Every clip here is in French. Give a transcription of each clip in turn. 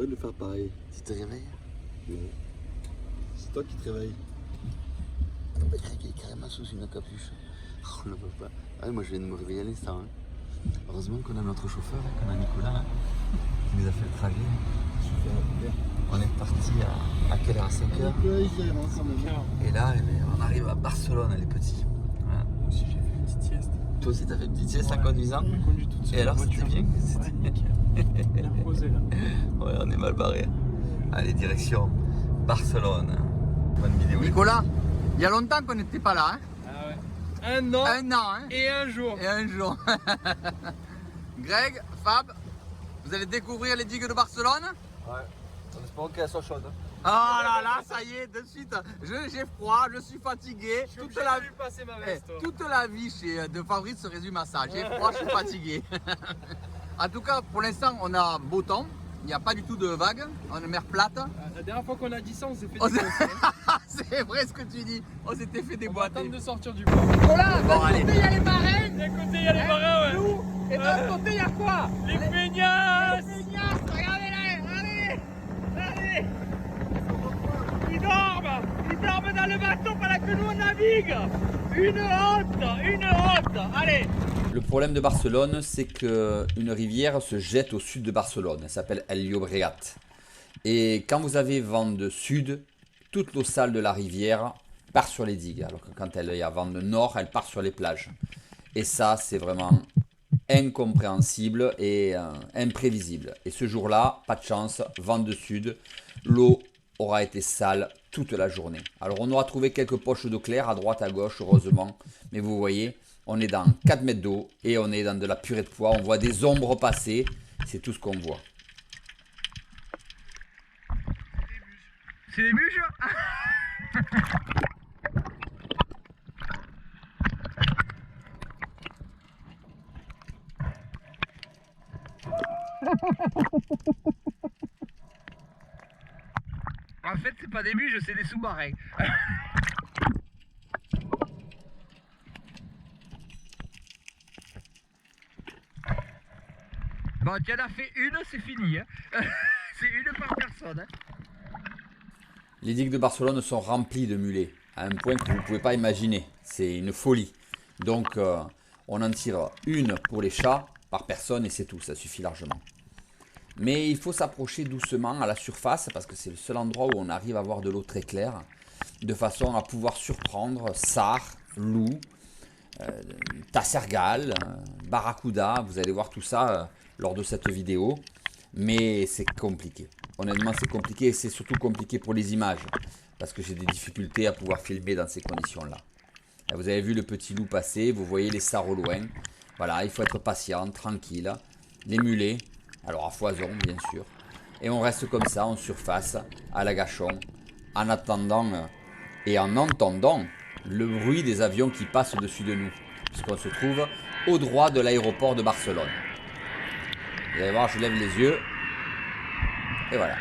devrais le faire pareil. Tu te réveilles? Non. C'est toi qui te réveilles. Non, mais Greg est carrément sous une capuche. Oh, on ne peut pas. Ah, moi, je viens de me réveiller à l'instant. Hein. Heureusement qu'on a notre chauffeur, hein, qu'on a Nicolas, hein, qui nous a fait le trajet. On est parti à quelle heure? À 5 heures. Et là, on arrive à Barcelone, les petits. Voilà. Moi aussi, j'ai fait une petite sieste. Toi aussi, t'as fait une petite sieste en conduisant? J'ai conduit toute seule. Et alors, c'était bien? Ouais, nickel. Bien posé là. Ouais, on est mal barré. Allez, direction Barcelone. Bonne vidéo. Nicolas, il y a longtemps qu'on n'était pas là. Hein? Ah ouais. Un an, Hein? et un jour. Et un jour. Greg, Fab, vous allez découvrir les digues de Barcelone? Ouais. On espère qu'elle soit chaude. Hein. Ah là là, ça y est, de suite, j'ai froid, je suis fatigué. Je suis obligé de lui passer ma veste. toi. Toute la vie de Fabrice se résume à ça. J'ai froid, je suis fatigué. En tout cas, pour l'instant, on a beau temps. Il n'y a pas du tout de vagues. On a une mer plate. La dernière fois qu'on a dit ça, on s'est fait On des s'est- conseils. C'est vrai ce que tu dis. On s'était fait On va déboîter. attendre de sortir du bois. Voilà, d'un côté, il y a les marins. D'un côté, il y a les marins, ouais. Nous, et de l'autre côté, il y a quoi? Les feignasses. Ignace, regardez-les. Allez, allez. Ils dorment dans le bateau pendant que nous on navigue. Une honte. Allez. Le problème de Barcelone, c'est qu'une rivière se jette au sud de Barcelone. Elle s'appelle El Llobregat. Et quand vous avez vent de sud, toute l'eau sale de la rivière part sur les digues. Alors que quand il y a vent de nord, elle part sur les plages. Et ça, c'est vraiment incompréhensible et imprévisible. Et ce jour-là, pas de chance, vent de sud, l'eau aura été sale toute la journée. Alors on aura trouvé quelques poches d'eau claire à droite, à gauche, heureusement. Mais vous voyez, on est dans 4 mètres d'eau et on est dans de la purée de pois. On voit des ombres passer, c'est tout ce qu'on voit. C'est des bûches. En fait, c'est pas des bûches, c'est des sous-marins. Bon, tu en as fait une, c'est fini. Hein. C'est une par personne. Hein. Les digues de Barcelone sont remplies de mulets, à un point que vous ne pouvez pas imaginer. C'est une folie. Donc, on en tire une pour les chats par personne et c'est tout, ça suffit largement. Mais il faut s'approcher doucement à la surface parce que c'est le seul endroit où on arrive à voir de l'eau très claire, de façon à pouvoir surprendre sards, loups, tassergales, barracuda. Vous allez voir tout ça lors de cette vidéo, mais c'est compliqué. Honnêtement, c'est compliqué et c'est surtout compliqué pour les images parce que j'ai des difficultés à pouvoir filmer dans ces conditions-là. Vous avez vu le petit loup passer, vous voyez les sards au loin. Voilà, il faut être patient, tranquille. Les mulets, alors à foison bien sûr. Et on reste comme ça en surface, à l'agachon, en attendant et en entendant le bruit des avions qui passent au-dessus de nous. Puisqu'on se trouve au droit de l'aéroport de Barcelone. Vous allez voir, je lève les yeux. Et voilà.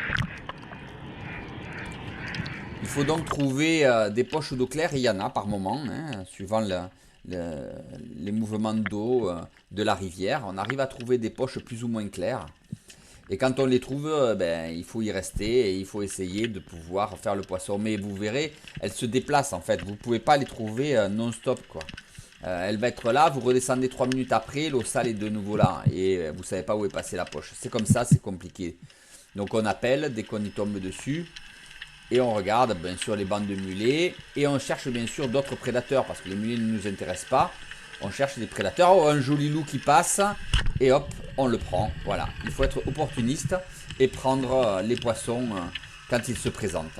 Il faut donc trouver des poches d'eau claire, il y en a par moment, hein, suivant les mouvements d'eau de la rivière. On arrive à trouver des poches plus ou moins claires. Et quand on les trouve, il faut y rester et il faut essayer de pouvoir faire le poisson. Mais vous verrez, elles se déplacent en fait. Vous ne pouvez pas les trouver non-stop, quoi. Elle va être là, vous redescendez 3 minutes après, l'eau sale est de nouveau là. Et vous ne savez pas où est passée la poche. C'est comme ça, c'est compliqué. Donc on appelle dès qu'on y tombe dessus. Et on regarde bien sûr les bandes de mulets. Et on cherche bien sûr d'autres prédateurs. Parce que les mulets ne nous intéressent pas. On cherche des prédateurs. Oh, un joli loup qui passe. Et hop, on le prend. Voilà. Il faut être opportuniste. Et prendre les poissons quand ils se présentent.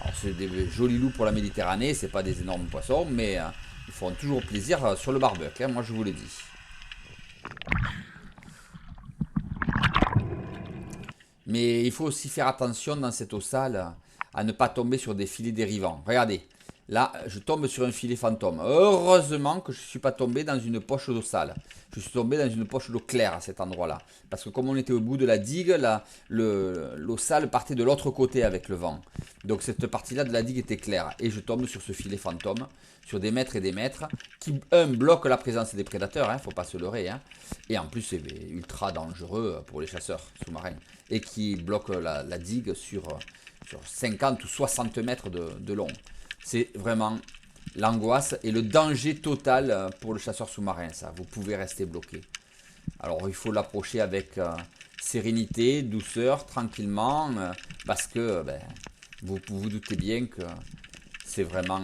Alors c'est des jolis loups pour la Méditerranée. C'est pas des énormes poissons. Mais ils feront toujours plaisir sur le barbecue. Hein, moi je vous le dis. Mais il faut aussi faire attention dans cette eau sale à ne pas tomber sur des filets dérivants. Regardez, Là, je tombe sur un filet fantôme. Heureusement que je ne suis pas tombé dans une poche d'eau sale. Je suis tombé dans une poche d'eau claire à cet endroit-là. Parce que comme on était au bout de la digue, l'eau sale partait de l'autre côté avec le vent. Donc cette partie-là de la digue était claire. Et je tombe sur ce filet fantôme, sur des mètres et des mètres, qui, bloque la présence des prédateurs, hein, faut pas se leurrer. Hein. Et en plus, c'est ultra dangereux pour les chasseurs sous-marins. Et qui bloque la digue sur 50 ou 60 mètres de long. C'est vraiment l'angoisse et le danger total pour le chasseur sous-marin, ça. Vous pouvez rester bloqué. Alors, il faut l'approcher avec sérénité, douceur, tranquillement, parce que vous vous doutez bien que c'est vraiment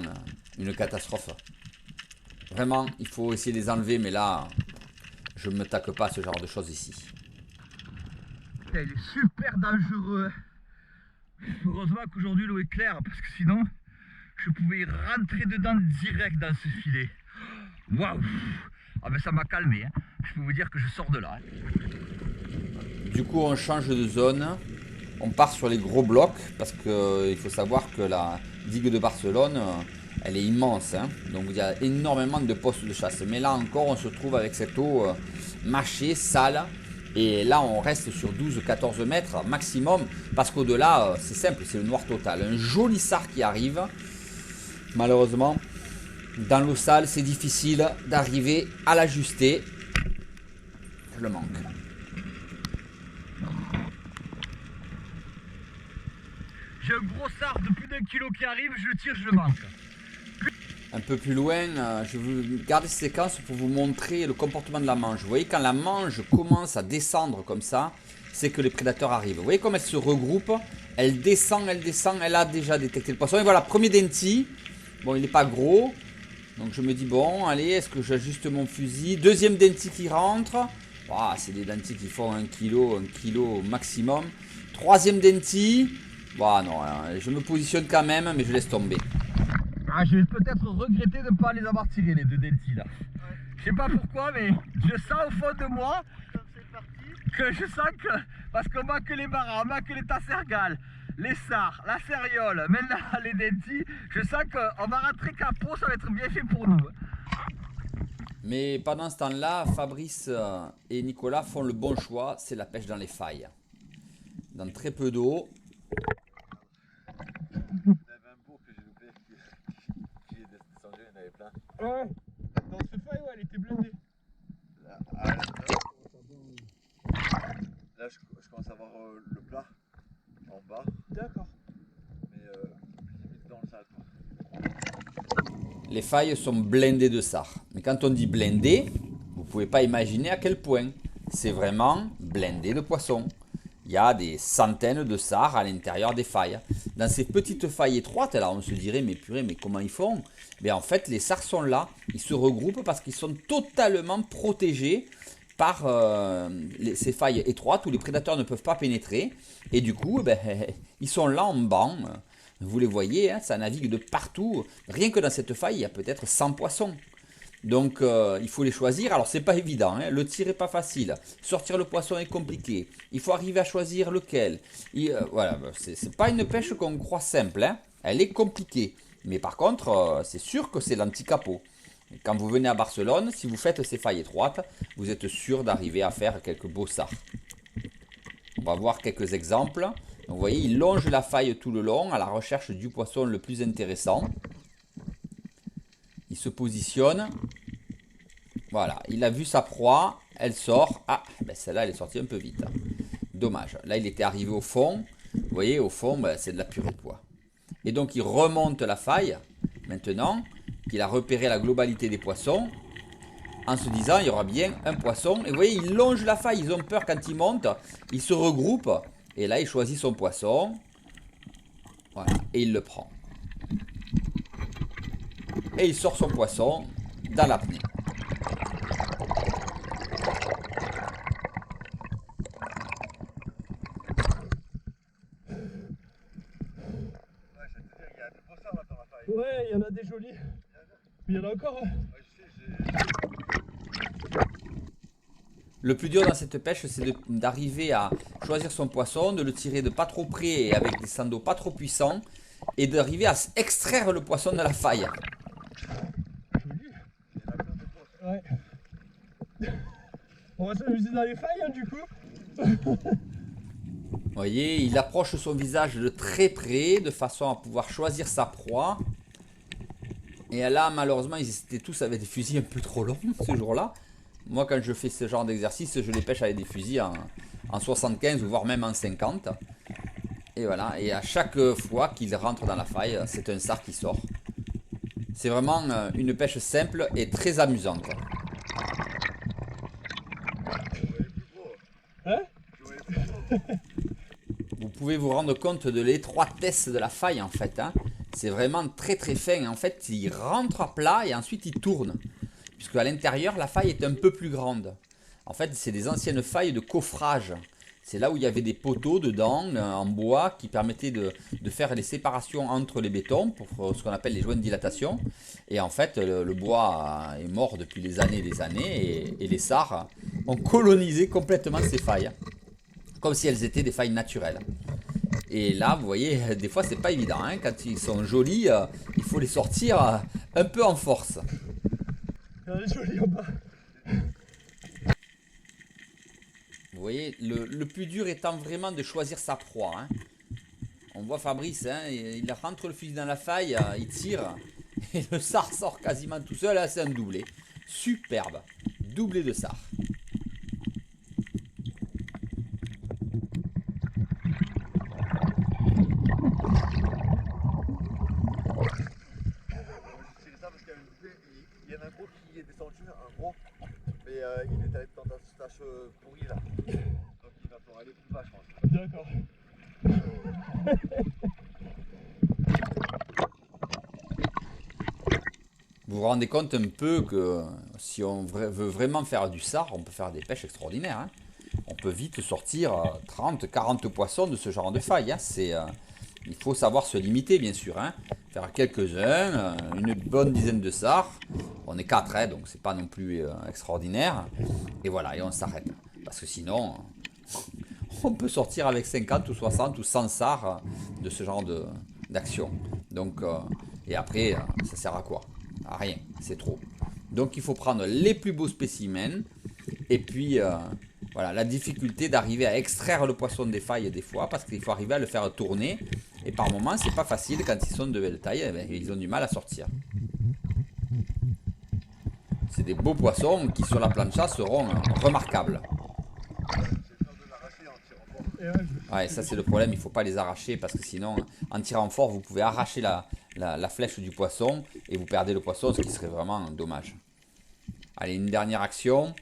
une catastrophe. Vraiment, il faut essayer de les enlever, mais là, je ne me taque pas à ce genre de choses ici. Il est super dangereux. Heureusement qu'aujourd'hui l'eau est claire, parce que sinon, je pouvais rentrer dedans direct dans ce filet. Waouh! Ah ben ça m'a calmé, hein. Je peux vous dire que je sors de là. Du coup, on change de zone. On part sur les gros blocs, parce qu'il faut savoir que la digue de Barcelone, elle est immense. Hein. Donc il y a énormément de postes de chasse. Mais là encore, on se trouve avec cette eau mâchée, sale. Et là, on reste sur 12-14 mètres maximum. Parce qu'au-delà, c'est simple, c'est le noir total. Un joli sard qui arrive. Malheureusement, dans l'eau sale, c'est difficile d'arriver à l'ajuster. Je le manque. J'ai un gros sard de plus d'1 kilo qui arrive, je le tire, je le manque. Un peu plus loin, je vais garder cette séquence pour vous montrer le comportement de la mange. Vous voyez, quand la mange commence à descendre comme ça, c'est que les prédateurs arrivent. Vous voyez comme elle se regroupe, elle descend, elle a déjà détecté le poisson. Et voilà, premier denti. Bon, il n'est pas gros. Donc je me dis, bon, allez, est-ce que j'ajuste mon fusil? Deuxième denti qui rentre. Oh, c'est des dentis qui font 1 kilo maximum. Troisième denti. Bon, non, je me positionne quand même, mais je laisse tomber. Ah, je vais peut-être regretter de ne pas les avoir tirés, les deux dentis là. Ouais. Je sais pas pourquoi, mais je sens au fond de moi que je sens que, parce qu'on manque les marins, on manque les tassergales, les sards, la céréole, maintenant les dentis, je sens qu'on va rentrer capot, ça va être bien fait pour nous. Mais pendant ce temps-là, Fabrice et Nicolas font le bon choix, c'est la pêche dans les failles. Dans très peu d'eau. Ouais, dans ce faille, ouais, elle était blindée. Là, je commence à voir le plat en bas. D'accord. Mais limite dans le sale. Les failles sont blindées de sards. Mais quand on dit blindé, vous ne pouvez pas imaginer à quel point. C'est vraiment blindé de poissons. Il y a des centaines de sards à l'intérieur des failles. Dans ces petites failles étroites, là, on se dirait, mais purée, mais comment ils font? Mais en fait, les sards sont là. Ils se regroupent parce qu'ils sont totalement protégés par ces failles étroites où les prédateurs ne peuvent pas pénétrer. Et du coup, ils sont là en banc. Vous les voyez, hein, ça navigue de partout. Rien que dans cette faille, il y a peut-être 100 poissons. Donc il faut les choisir. Alors c'est pas évident, hein. Le tir est pas facile. Sortir le poisson est compliqué. Il faut arriver à choisir lequel. Voilà, c'est pas une pêche qu'on croit simple, hein. Elle est compliquée. Mais par contre, c'est sûr que c'est l'anti-capot. Quand vous venez à Barcelone, si vous faites ces failles étroites, vous êtes sûr d'arriver à faire quelques beaux sards. On va voir quelques exemples. Donc, vous voyez, il longe la faille tout le long à la recherche du poisson le plus intéressant. Il se positionne. Voilà, il a vu sa proie. Elle sort. Ah, celle-là, elle est sortie un peu vite. Dommage. Là, il était arrivé au fond. Vous voyez, au fond, c'est de la purée de pois. Et donc, il remonte la faille. Maintenant qu'il a repéré la globalité des poissons, en se disant, il y aura bien un poisson. Et vous voyez, il longe la faille. Ils ont peur quand ils montent. Ils se regroupent. Et là, il choisit son poisson. Voilà, et il le prend. Et il sort son poisson dans l'apnée. Ouais, il y en a des jolis. Il y en a encore. Le plus dur dans cette pêche, c'est d'arriver à choisir son poisson, de le tirer de pas trop près et avec des sens d'eau pas trop puissants. et d'arriver à extraire le poisson de la faille. Ouais. On va s'amuser dans les failles, hein, du coup. Vous voyez, il approche son visage de très près, de façon à pouvoir choisir sa proie. Et là, malheureusement, ils étaient tous avec des fusils un peu trop longs ce jour-là. Moi, quand je fais ce genre d'exercice, je les pêche avec des fusils en 75 ou voire même en 50. Et voilà, et à chaque fois qu'il rentre dans la faille, c'est un sard qui sort. C'est vraiment une pêche simple et très amusante. Hein? Vous pouvez vous rendre compte de l'étroitesse de la faille en fait. Hein. C'est vraiment très très fin. En fait, il rentre à plat et ensuite il tourne. Puisque à l'intérieur, la faille est un peu plus grande. En fait, c'est des anciennes failles de coffrage. C'est là où il y avait des poteaux dedans, en bois, qui permettaient de faire les séparations entre les bétons, pour ce qu'on appelle les joints de dilatation. Et en fait, le bois est mort depuis des années, et les sards ont colonisé complètement ces failles. Comme si elles étaient des failles naturelles. Et là, vous voyez, des fois, c'est pas évident. Hein. Quand ils sont jolis, il faut les sortir un peu en force. Elle est jolie en bas. Vous voyez, le plus dur étant vraiment de choisir sa proie. Hein. On voit Fabrice, hein, il rentre le fusil dans la faille, il tire, et le sard sort quasiment tout seul. Là, c'est un doublé. Superbe. Doublé de sard. Il y en a un gros qui est descendu, un gros, mais il est allé dans ta tâche pourrie là. Donc il va falloir aller plus bas, je pense. D'accord. Vous vous rendez compte un peu que si on veut vraiment faire du sard, on peut faire des pêches extraordinaires. Hein. On peut vite sortir 30, 40 poissons de ce genre de faille. Hein. Il faut savoir se limiter, bien sûr. Hein. Faire quelques-uns, une bonne dizaine de sards. On est 4, hein, donc c'est pas non plus extraordinaire. Et voilà, et on s'arrête. Parce que sinon, on peut sortir avec 50 ou 60 ou 100 sards de ce genre d'action. Donc, et après, ça sert à quoi? À rien, c'est trop. Donc il faut prendre les plus beaux spécimens. Et puis, voilà, la difficulté d'arriver à extraire le poisson des failles des fois, parce qu'il faut arriver à le faire tourner. Et par moments, c'est pas facile quand ils sont de belle taille, eh bien, ils ont du mal à sortir. C'est des beaux poissons qui sur la plancha seront remarquables. Ouais, ça c'est le problème, il ne faut pas les arracher parce que sinon, en tirant fort, vous pouvez arracher la flèche du poisson et vous perdez le poisson, ce qui serait vraiment dommage. Allez, une dernière action.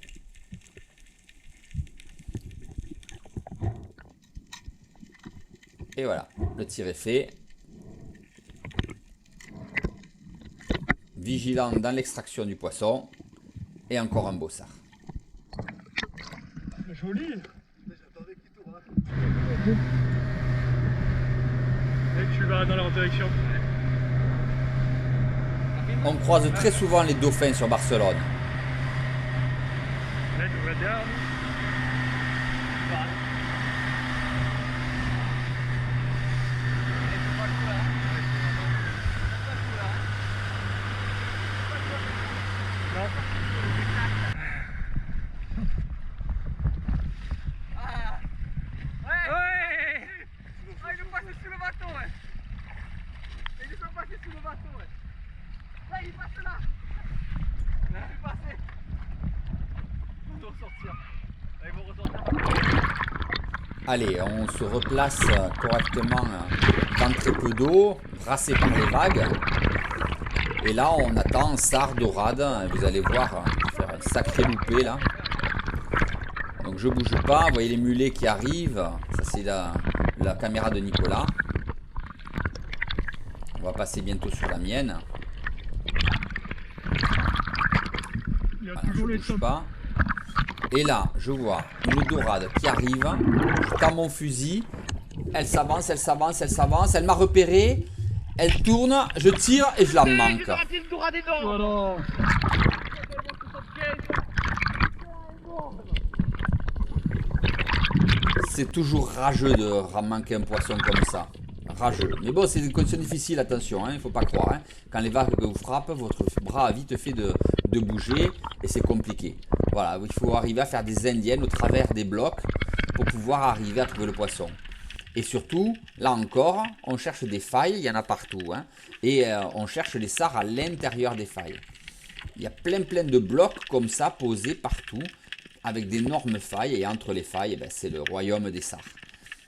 Et voilà, le tir est fait. Vigilant dans l'extraction du poisson. Et encore un beau sard. Joli. J'attendais qu'il tourne. Et tu vas dans leur direction. On croise très souvent les dauphins sur Barcelone. Là, tu vas derrière. Allez, on se replace correctement dans très peu d'eau, brassé par les vagues. Et là, on attend sard, dorade. Vous allez voir, faire un sacré loupé là. Donc je bouge pas, vous voyez les mulets qui arrivent. Ça c'est la caméra de Nicolas. On va passer bientôt sur la mienne. Voilà, je bouge pas. Et là, je vois une dorade qui arrive. Je tends mon fusil. Elle s'avance, elle s'avance, elle s'avance. Elle m'a repéré. Elle tourne, je tire et je la manque. Voilà. C'est toujours rageux de manquer un poisson comme ça. rageux. Mais bon, c'est des conditions difficiles, attention, il ne faut pas croire. Hein. Quand les vagues vous frappent, votre bras a vite fait de bouger et c'est compliqué. Voilà, il faut arriver à faire des indiennes au travers des blocs pour pouvoir arriver à trouver le poisson. Et surtout, là encore, on cherche des failles, il y en a partout. Hein, et on cherche les sards à l'intérieur des failles. Il y a plein de blocs comme ça posés partout avec d'énormes failles. Et entre les failles, ben, c'est le royaume des sards.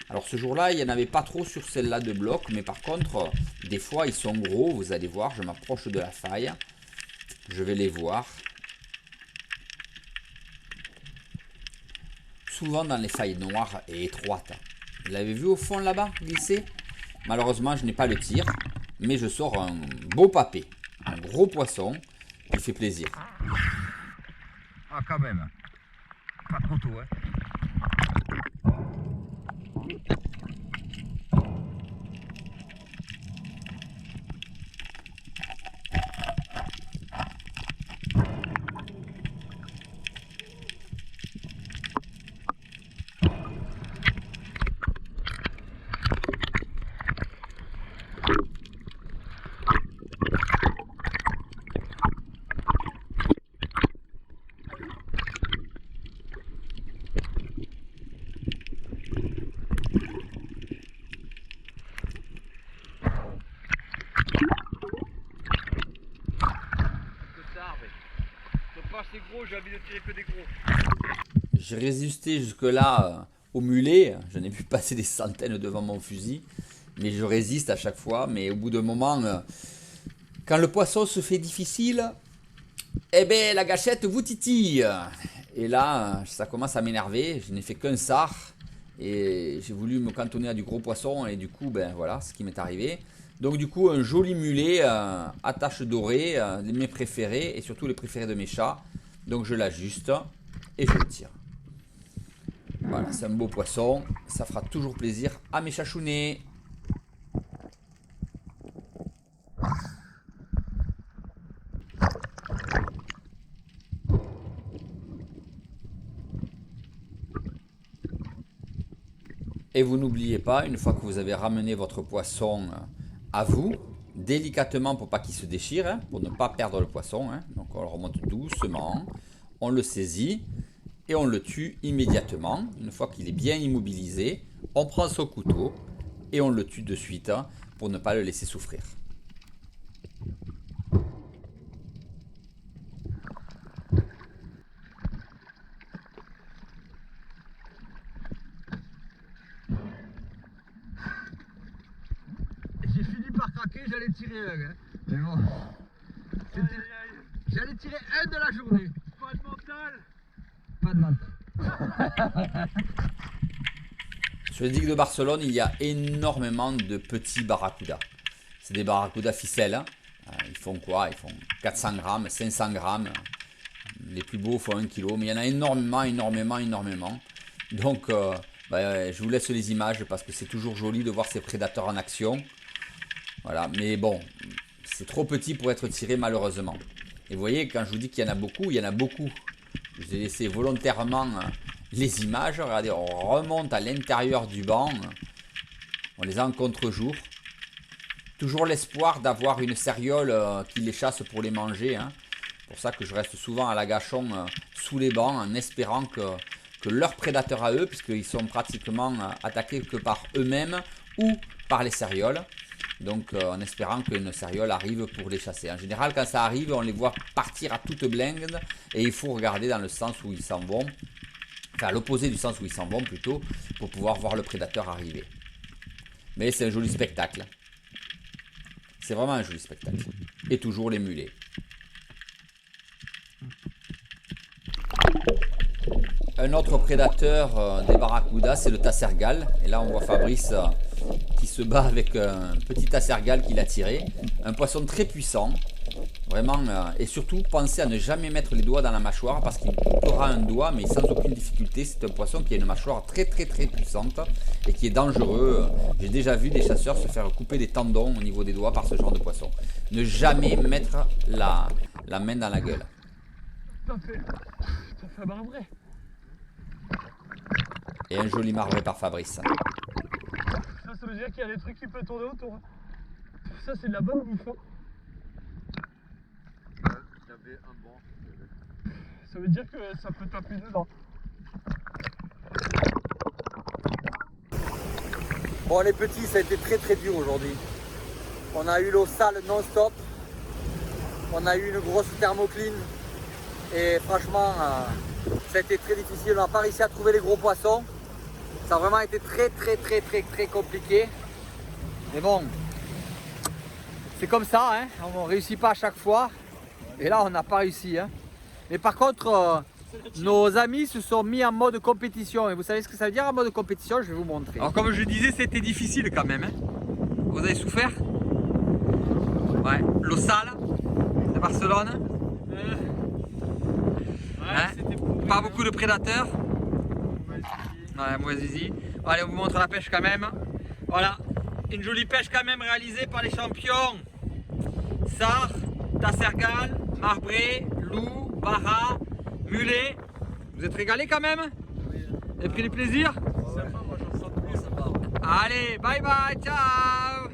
Alors ce jour-là, il n'y en avait pas trop sur celle-là de blocs. Mais par contre, des fois, ils sont gros. Vous allez voir, je m'approche de la faille. Je vais les voir. Souvent dans les failles noires et étroites. Vous l'avez vu au fond là-bas, glisser? Malheureusement, je n'ai pas le tir. Mais je sors un beau papé. Un gros poisson qui fait plaisir. Ah, quand même. Pas trop tôt, hein. C'est gros, j'ai envie de tirer que des gros. J'ai résisté jusque-là au mulet. Je n'ai pu passer des centaines devant mon fusil. Mais je résiste à chaque fois. Mais au bout d'un moment, quand le poisson se fait difficile, eh ben la gâchette vous titille. Et là, ça commence à m'énerver. Je n'ai fait qu'un sard. Et j'ai voulu me cantonner à du gros poisson. Et du coup, ben voilà ce qui m'est arrivé. Donc du coup, un joli mulet à taches dorées, mes préférés. Et surtout les préférés de mes chats. Donc je l'ajuste et je le tire. Voilà, c'est un beau poisson. Ça fera toujours plaisir à mes chachounets. Et vous n'oubliez pas, une fois que vous avez ramené votre poisson à vous, délicatement pour pas qu'il se déchire, hein, pour ne pas perdre le poisson. Hein. Donc on le remonte doucement, on le saisit et on le tue immédiatement. Une fois qu'il est bien immobilisé, on prend son couteau et on le tue de suite hein, pour ne pas le laisser souffrir. J'ai fini par craquer, j'allais tirer un. Hein. Mais bon, j'allais tirer un de la journée. Pas de mental. Pas de mental. Sur les digues de Barcelone, il y a énormément de petits barracudas. C'est des barracudas ficelles. Hein. Ils font quoi? Ils font 400 grammes, 500 grammes. Les plus beaux font 1 kg. Mais il y en a énormément. Donc, je vous laisse les images parce que c'est toujours joli de voir ces prédateurs en action. Voilà, mais bon, c'est trop petit pour être tiré malheureusement. Et vous voyez, quand je vous dis qu'il y en a beaucoup, il y en a beaucoup. Je vous ai laissé volontairement les images. Regardez, on remonte à l'intérieur du banc. On les a en contre-jour. Toujours l'espoir d'avoir une céréole qui les chasse pour les manger. Hein. C'est pour ça que je reste souvent à l'agachon sous les bancs en espérant que leurs prédateurs à eux, puisqu'ils sont pratiquement attaqués que par eux-mêmes ou par les cérioles. Donc en espérant qu'une céréole arrive pour les chasser. En général, quand ça arrive, on les voit partir à toute blinde et il faut regarder dans le sens où ils s'en vont. Enfin, à l'opposé du sens où ils s'en vont plutôt, pour pouvoir voir le prédateur arriver. Mais c'est un joli spectacle. C'est vraiment un joli spectacle. Et toujours les mulets. Un autre prédateur des barracudas, c'est le tassergal. Et là, on voit Fabrice qui se bat avec un petit tassergal qu'il a tiré. Un poisson très puissant. Vraiment. Et surtout, pensez à ne jamais mettre les doigts dans la mâchoire parce qu'il coupera un doigt, mais sans aucune difficulté. C'est un poisson qui a une mâchoire très puissante et qui est dangereux. J'ai déjà vu des chasseurs se faire couper des tendons au niveau des doigts par ce genre de poisson. Ne jamais mettre la main dans la gueule. Ça fait un marbré. Et un joli marbré par Fabrice. Ça veut dire qu'il y a des trucs qui peuvent tourner autour. Hein. Ça, c'est de la bonne bouffe. Hein. Il y avait un banc. Ça veut dire que ça peut taper dedans. Bon les petits, ça a été très dur aujourd'hui. On a eu l'eau sale non-stop. On a eu une grosse thermocline. Et franchement, ça a été très difficile. On n'a pas réussi à trouver les gros poissons. Ça a vraiment été très compliqué. Mais bon, c'est comme ça, hein. On ne réussit pas à chaque fois. Et là, on n'a pas réussi. Hein. Mais par contre, nos amis se sont mis en mode compétition. Et vous savez ce que ça veut dire en mode compétition? Je vais vous montrer. Alors comme je disais, c'était difficile quand même. Hein. Vous avez souffert? Ouais, l'eau sale de Barcelone. Hein, pas beaucoup de prédateurs. Ouais, moi zizi. Allez, on vous montre la pêche quand même. Voilà, une jolie pêche quand même réalisée par les champions Sar, Tassergal, Marbré, Lou, Barra, Mulet. Vous êtes régalés quand même? Vous avez pris du plaisir? Sympa, moi j'en sens plus. Allez, bye bye, ciao.